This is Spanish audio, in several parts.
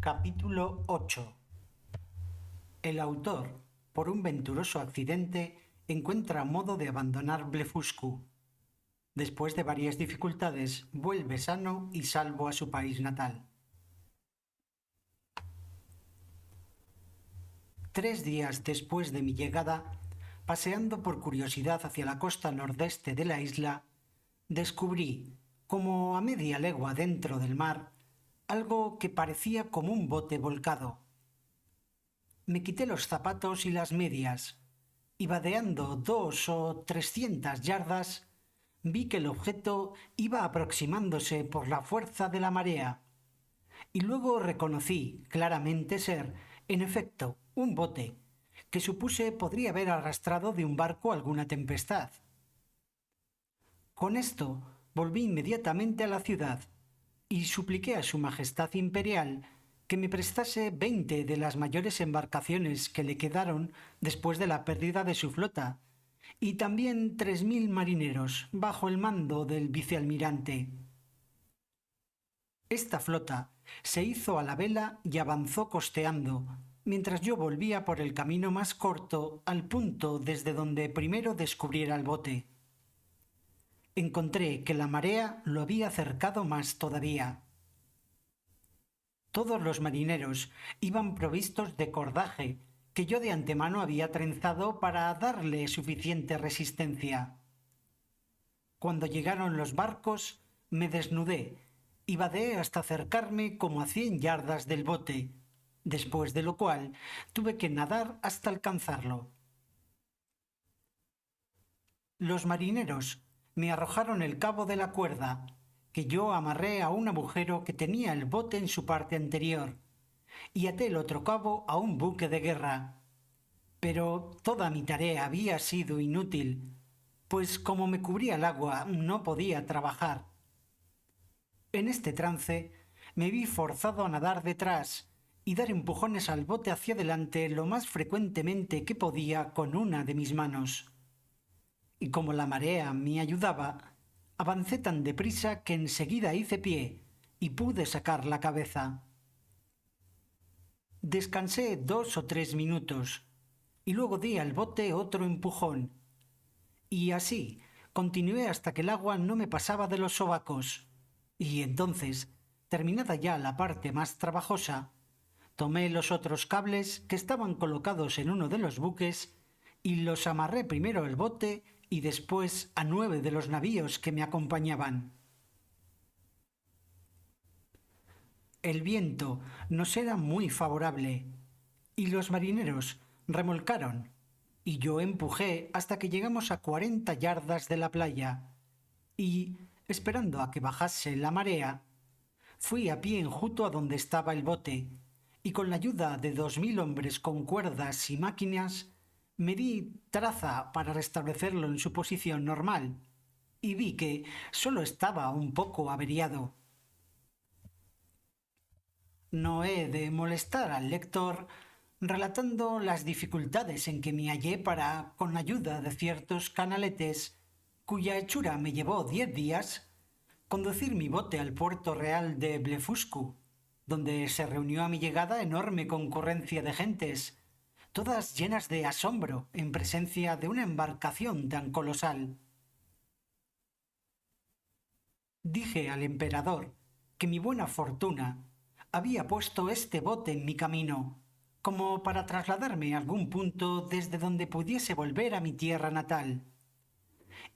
Capítulo 8. El autor, por un venturoso accidente, encuentra modo de abandonar Blefuscu. Después de varias dificultades, vuelve sano y salvo a su país natal. 3 días después de mi llegada, paseando por curiosidad hacia la costa nordeste de la isla, descubrí, como a media legua dentro del mar, algo que parecía como un bote volcado. Me quité los zapatos y las medias, y vadeando 200 o 300 yardas, vi que el objeto iba aproximándose por la fuerza de la marea, y luego reconocí claramente ser, en efecto, un bote, que supuse podría haber arrastrado de un barco alguna tempestad. Con esto volví inmediatamente a la ciudad, y supliqué a su Majestad Imperial que me prestase 20 de las mayores embarcaciones que le quedaron después de la pérdida de su flota, y también 3000 marineros bajo el mando del vicealmirante. Esta flota se hizo a la vela y avanzó costeando, mientras yo volvía por el camino más corto al punto desde donde primero descubriera el bote. Encontré que la marea lo había acercado más todavía. Todos los marineros iban provistos de cordaje que yo de antemano había trenzado para darle suficiente resistencia. Cuando llegaron los barcos, me desnudé y vadeé hasta acercarme como a 100 yardas del bote, después de lo cual tuve que nadar hasta alcanzarlo. Los marineros me arrojaron el cabo de la cuerda, que yo amarré a un agujero que tenía el bote en su parte anterior, y até el otro cabo a un buque de guerra. Pero toda mi tarea había sido inútil, pues como me cubría el agua no podía trabajar. En este trance me vi forzado a nadar detrás y dar empujones al bote hacia adelante lo más frecuentemente que podía con una de mis manos. Y como la marea me ayudaba, avancé tan deprisa que enseguida hice pie y pude sacar la cabeza. Descansé 2 o 3 minutos y luego di al bote otro empujón. Y así continué hasta que el agua no me pasaba de los sobacos. Y entonces, terminada ya la parte más trabajosa, tomé los otros cables que estaban colocados en uno de los buques y los amarré primero al bote y después a 9 de los navíos que me acompañaban. El viento nos era muy favorable y los marineros remolcaron y yo empujé hasta que llegamos a 40 yardas de la playa y, esperando a que bajase la marea, fui a pie enjuto a donde estaba el bote y con la ayuda de 2000 hombres con cuerdas y máquinas me di traza para restablecerlo en su posición normal y vi que solo estaba un poco averiado. No he de molestar al lector relatando las dificultades en que me hallé para, con ayuda de ciertos canaletes, cuya hechura me llevó 10 días, conducir mi bote al puerto real de Blefuscu, donde se reunió a mi llegada enorme concurrencia de gentes, todas llenas de asombro en presencia de una embarcación tan colosal. Dije al emperador que mi buena fortuna había puesto este bote en mi camino, como para trasladarme a algún punto desde donde pudiese volver a mi tierra natal.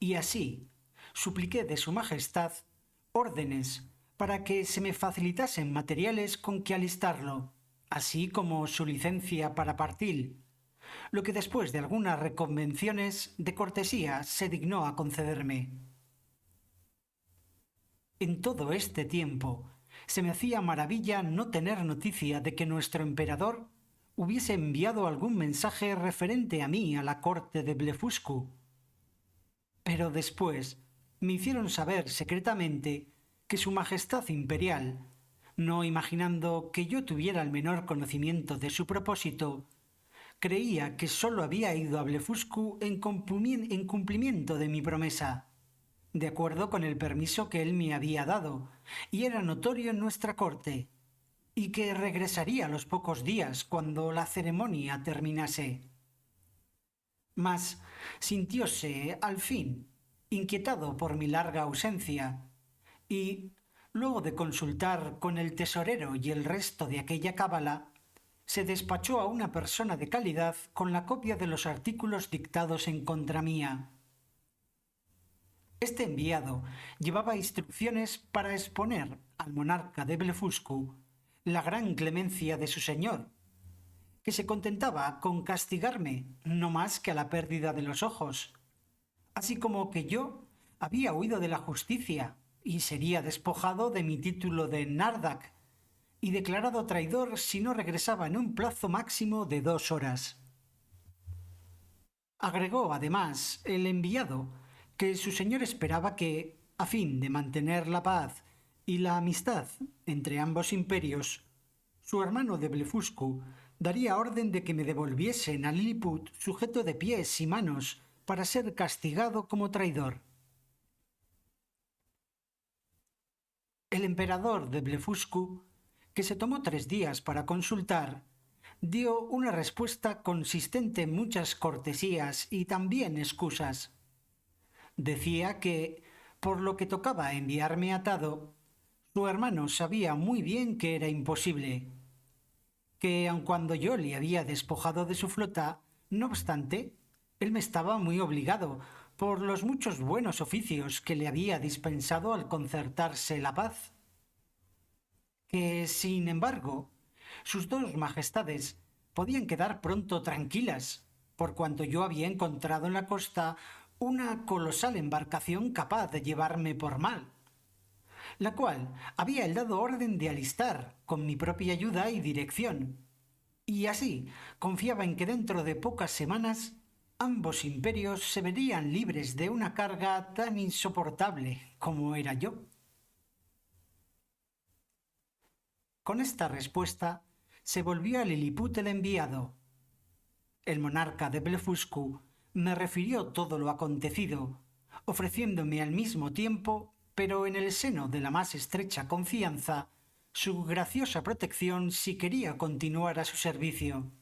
Y así supliqué de su Majestad órdenes para que se me facilitasen materiales con que alistarlo, así como su licencia para partir, lo que después de algunas reconvenciones de cortesía se dignó a concederme. En todo este tiempo se me hacía maravilla no tener noticia de que nuestro emperador hubiese enviado algún mensaje referente a mí a la corte de Blefuscu. Pero después me hicieron saber secretamente que su Majestad Imperial, no imaginando que yo tuviera el menor conocimiento de su propósito, creía que sólo había ido a Blefuscu en cumplimiento de mi promesa, de acuerdo con el permiso que él me había dado, y era notorio en nuestra corte. y que regresaría a los pocos días cuando la ceremonia terminase. Mas sintióse, al fin, inquietado por mi larga ausencia, y, luego de consultar con el tesorero y el resto de aquella cábala, se despachó a una persona de calidad con la copia de los artículos dictados en contra mía. Este enviado llevaba instrucciones para exponer al monarca de Blefuscu la gran clemencia de su señor, que se contentaba con castigarme no más que a la pérdida de los ojos, así como que yo había huido de la justicia y sería despojado de mi título de Nardak y declarado traidor si no regresaba en un plazo máximo de 2 horas. Agregó, además, el enviado que su señor esperaba que, a fin de mantener la paz y la amistad entre ambos imperios, su hermano de Blefuscu daría orden de que me devolviesen a Lilliput sujeto de pies y manos para ser castigado como traidor. El emperador de Blefuscu, que se tomó 3 días para consultar, dio una respuesta consistente en muchas cortesías y también excusas. Decía que, por lo que tocaba enviarme atado, su hermano sabía muy bien que era imposible, que aun cuando yo le había despojado de su flota, no obstante, él me estaba muy obligado por los muchos buenos oficios que le había dispensado al concertarse la paz. Que, sin embargo, sus 2 majestades podían quedar pronto tranquilas, por cuanto yo había encontrado en la costa una colosal embarcación capaz de llevarme por mal, la cual había él dado orden de alistar con mi propia ayuda y dirección, y así confiaba en que dentro de pocas semanas ambos imperios se verían libres de una carga tan insoportable como era yo. Con esta respuesta se volvió a Lilliput el enviado. El monarca de Blefuscu me refirió todo lo acontecido, ofreciéndome al mismo tiempo, pero en el seno de la más estrecha confianza, su graciosa protección si quería continuar a su servicio.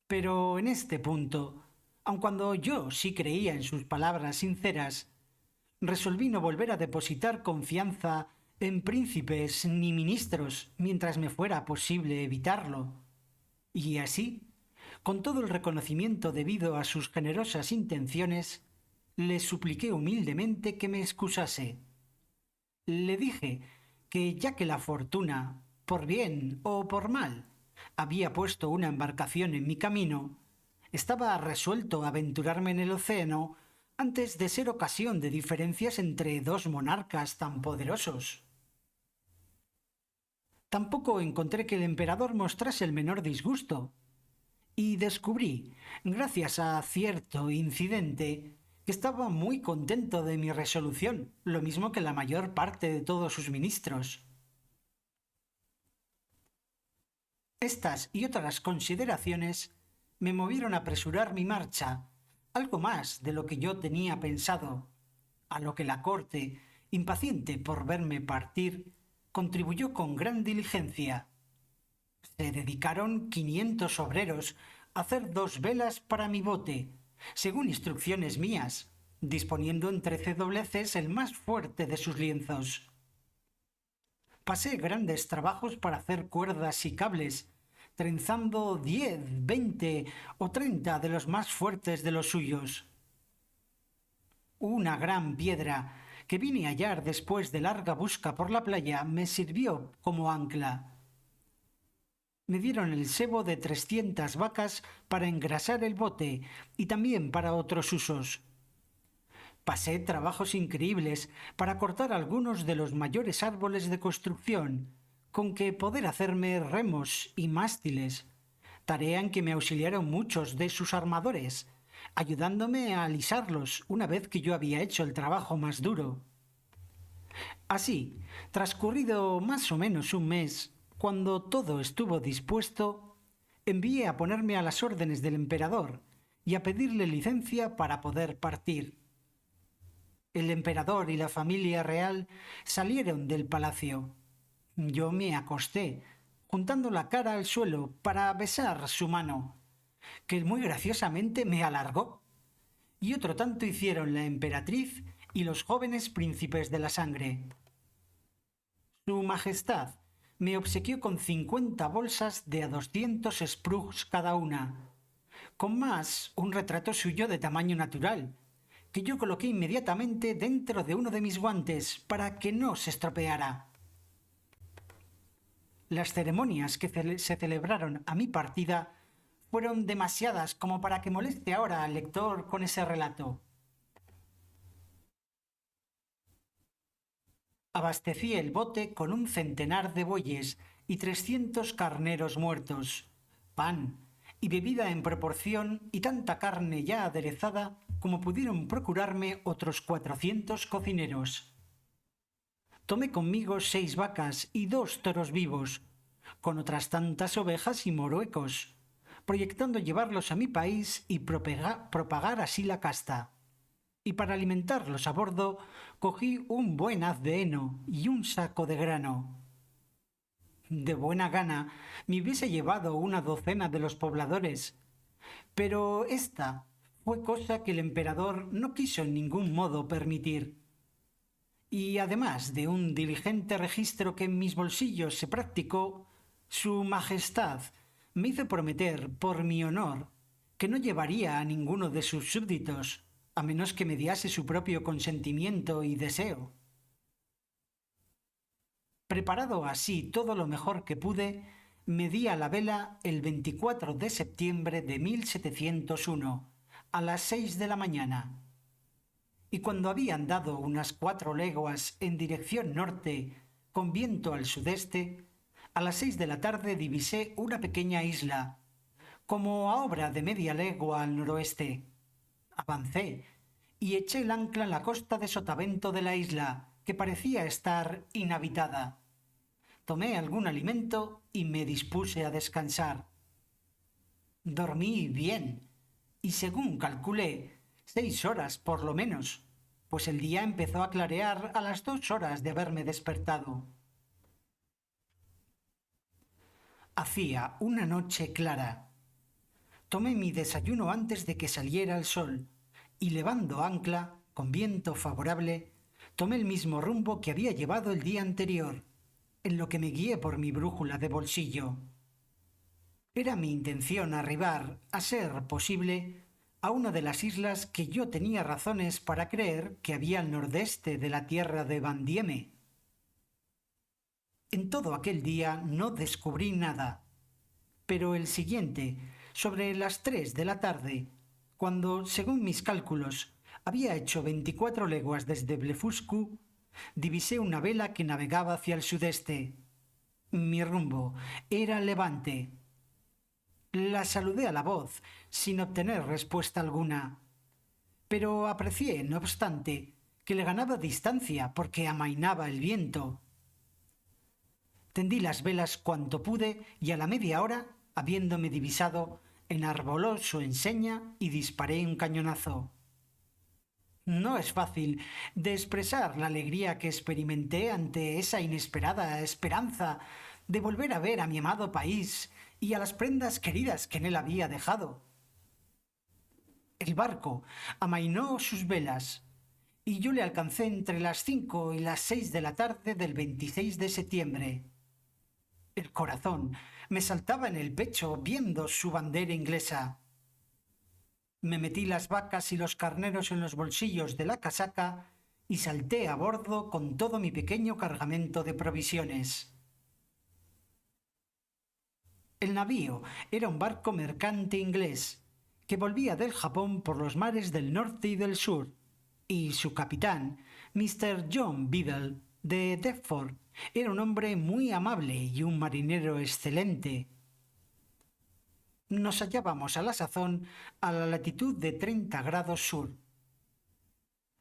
Pero en este punto, aun cuando yo sí creía en sus palabras sinceras, resolví no volver a depositar confianza en príncipes ni ministros mientras me fuera posible evitarlo. Y así, con todo el reconocimiento debido a sus generosas intenciones, le supliqué humildemente que me excusase. Le dije que ya que la fortuna, por bien o por mal, había puesto una embarcación en mi camino, estaba resuelto a aventurarme en el océano antes de ser ocasión de diferencias entre 2 monarcas tan poderosos. Tampoco encontré que el emperador mostrase el menor disgusto, y descubrí, gracias a cierto incidente, que estaba muy contento de mi resolución, lo mismo que la mayor parte de todos sus ministros. Estas y otras consideraciones me movieron a apresurar mi marcha, algo más de lo que yo tenía pensado, a lo que la corte, impaciente por verme partir, contribuyó con gran diligencia. Se dedicaron 500 obreros a hacer 2 velas para mi bote, según instrucciones mías, disponiendo en 13 dobleces el más fuerte de sus lienzos. Pasé grandes trabajos para hacer cuerdas y cables, trenzando 10, 20 o 30 de los más fuertes de los suyos. Una gran piedra que vine a hallar después de larga busca por la playa me sirvió como ancla. Me dieron el sebo de 300 vacas para engrasar el bote y también para otros usos. Pasé trabajos increíbles para cortar algunos de los mayores árboles de construcción, con que poder hacerme remos y mástiles, tarea en que me auxiliaron muchos de sus armadores, ayudándome a alisarlos una vez que yo había hecho el trabajo más duro. Así, transcurrido más o menos un mes, cuando todo estuvo dispuesto, envié a ponerme a las órdenes del emperador y a pedirle licencia para poder partir. El emperador y la familia real salieron del palacio. Yo me acosté, juntando la cara al suelo para besar su mano, que muy graciosamente me alargó. Y otro tanto hicieron la emperatriz y los jóvenes príncipes de la sangre. Su Majestad me obsequió con 50 bolsas de a 200 sprugs cada una, con más un retrato suyo de tamaño natural, que yo coloqué inmediatamente dentro de uno de mis guantes para que no se estropeara. Las ceremonias que se celebraron a mi partida fueron demasiadas como para que moleste ahora al lector con ese relato. Abastecí el bote con un centenar de bueyes y 300 carneros muertos, pan y bebida en proporción y tanta carne ya aderezada como pudieron procurarme otros 400 cocineros. Tomé conmigo 6 vacas y 2 toros vivos, con otras tantas ovejas y moruecos, proyectando llevarlos a mi país y propagar así la casta. Y para alimentarlos a bordo cogí un buen haz de heno y un saco de grano. De buena gana me hubiese llevado una docena de los pobladores, pero esta fue cosa que el emperador no quiso en ningún modo permitir. Y además de un diligente registro que en mis bolsillos se practicó, su Majestad me hizo prometer, por mi honor, que no llevaría a ninguno de sus súbditos, a menos que mediase su propio consentimiento y deseo. Preparado así todo lo mejor que pude, me di a la vela el 24 de septiembre de 1701, a las 6 de la mañana. Y cuando había andado unas 4 leguas en dirección norte, con viento al sudeste, a las 6 de la tarde divisé una pequeña isla, como a obra de media legua al noroeste. Avancé y eché el ancla en la costa de sotavento de la isla, que parecía estar inhabitada. Tomé algún alimento y me dispuse a descansar. Dormí bien, y según calculé, 6 horas por lo menos, pues el día empezó a clarear a las 2 horas de haberme despertado. Hacía una noche clara. Tomé mi desayuno antes de que saliera el sol, y levando ancla, con viento favorable, tomé el mismo rumbo que había llevado el día anterior, en lo que me guié por mi brújula de bolsillo. Era mi intención arribar, a ser posible, a una de las islas que yo tenía razones para creer que había al nordeste de la tierra de Van Dieme. En todo aquel día no descubrí nada, pero el siguiente, sobre las 3 de la tarde, cuando, según mis cálculos, había hecho 24 leguas desde Blefuscu, divisé una vela que navegaba hacia el sudeste. Mi rumbo era levante. La saludé a la voz, sin obtener respuesta alguna, pero aprecié, no obstante, que le ganaba distancia porque amainaba el viento. Tendí las velas cuanto pude y a la media hora, habiéndome divisado, enarboló su enseña y disparé un cañonazo. No es fácil de expresar la alegría que experimenté ante esa inesperada esperanza de volver a ver a mi amado país y a las prendas queridas que en él había dejado. El barco amainó sus velas y yo le alcancé entre las 5 y las 6 de la tarde del 26 de septiembre. El corazón me saltaba en el pecho viendo su bandera inglesa. Me metí las vacas y los carneros en los bolsillos de la casaca y salté a bordo con todo mi pequeño cargamento de provisiones. El navío era un barco mercante inglés que volvía del Japón por los mares del norte y del sur, y su capitán, Mr. John Biddle, de Deptford, era un hombre muy amable y un marinero excelente. Nos hallábamos a la sazón a la latitud de 30 grados sur.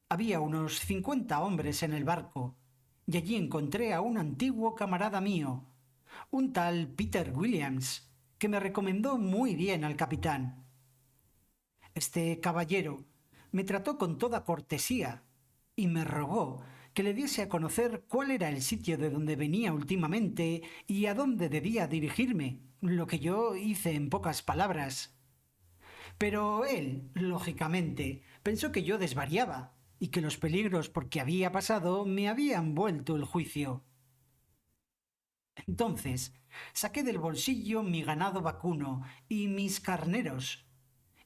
Había unos 50 hombres en el barco, y allí encontré a un antiguo camarada mío, un tal Peter Williams, que me recomendó muy bien al capitán. Este caballero me trató con toda cortesía y me rogó que le diese a conocer cuál era el sitio de donde venía últimamente y a dónde debía dirigirme, lo que yo hice en pocas palabras. Pero él, lógicamente, pensó que yo desvariaba y que los peligros por que había pasado me habían vuelto el juicio. Entonces saqué del bolsillo mi ganado vacuno y mis carneros,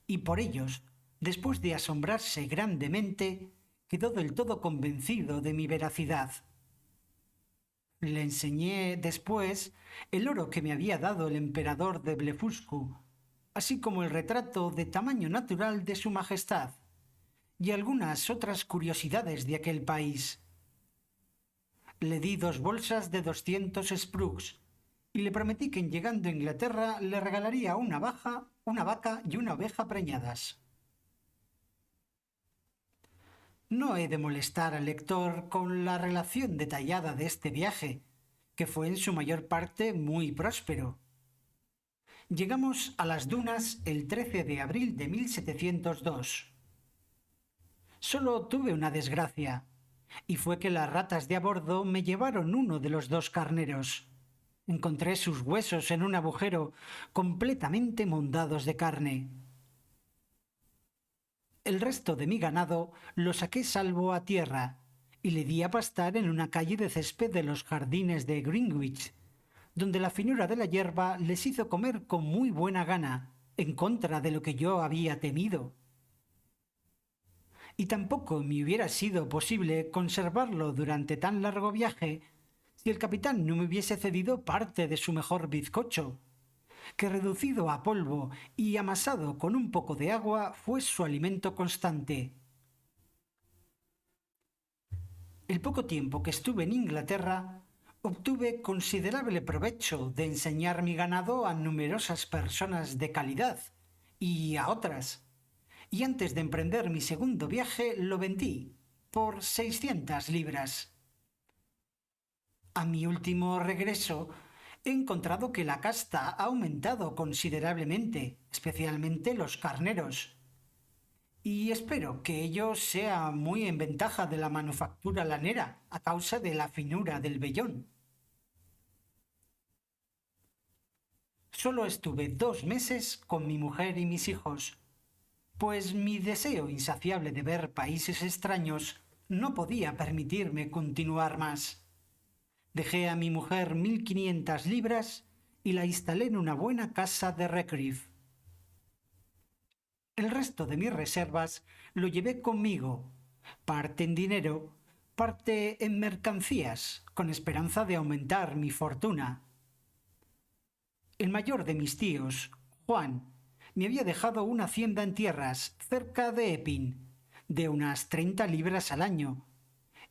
y por ellos, después de asombrarse grandemente, quedó del todo convencido de mi veracidad. Le enseñé después el oro que me había dado el emperador de Blefuscu, así como el retrato de tamaño natural de su majestad, y algunas otras curiosidades de aquel país. Le di 2 bolsas de 200 sprugs y le prometí que en llegando a Inglaterra le regalaría una vaca y una oveja preñadas. No he de molestar al lector con la relación detallada de este viaje, que fue en su mayor parte muy próspero. Llegamos a las dunas el 13 de abril de 1702. Solo tuve una desgracia, y fue que las ratas de a bordo me llevaron uno de los 2 carneros. Encontré sus huesos en un agujero completamente mondados de carne. El resto de mi ganado lo saqué salvo a tierra y le di a pastar en una calle de césped de los jardines de Greenwich, donde la finura de la hierba les hizo comer con muy buena gana, en contra de lo que yo había temido. Y tampoco me hubiera sido posible conservarlo durante tan largo viaje si el capitán no me hubiese cedido parte de su mejor bizcocho, que reducido a polvo y amasado con un poco de agua fue su alimento constante. El poco tiempo que estuve en Inglaterra obtuve considerable provecho de enseñar mi ganado a numerosas personas de calidad y a otras, y antes de emprender mi segundo viaje lo vendí por 600 libras. A mi último regreso he encontrado que la casta ha aumentado considerablemente, especialmente los carneros, y espero que ello sea muy en ventaja de la manufactura lanera a causa de la finura del vellón. Solo estuve 2 meses con mi mujer y mis hijos, pues mi deseo insaciable de ver países extraños no podía permitirme continuar más. Dejé a mi mujer 1500 libras y la instalé en una buena casa de Redcliffe. El resto de mis reservas lo llevé conmigo, parte en dinero, parte en mercancías, con esperanza de aumentar mi fortuna. El mayor de mis tíos, Juan, me había dejado una hacienda en tierras cerca de Epping, de unas 30 libras al año,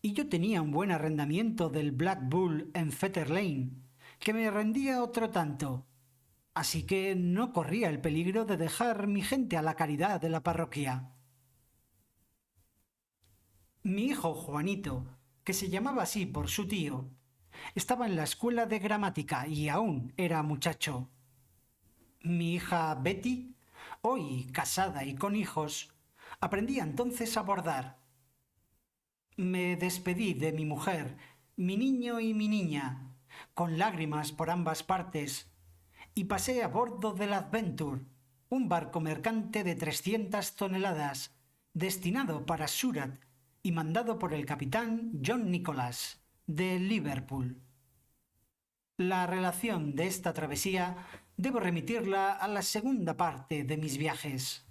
y yo tenía un buen arrendamiento del Black Bull en Fetter Lane, que me rendía otro tanto, así que no corría el peligro de dejar mi gente a la caridad de la parroquia. Mi hijo Juanito, que se llamaba así por su tío, estaba en la escuela de gramática y aún era muchacho. Mi hija Betty, hoy casada y con hijos, aprendía entonces a bordar. Me despedí de mi mujer, mi niño y mi niña, con lágrimas por ambas partes, y pasé a bordo del Adventure, un barco mercante de 300 toneladas, destinado para Surat y mandado por el capitán John Nicholas, de Liverpool. La relación de esta travesía debo remitirla a la segunda parte de mis viajes.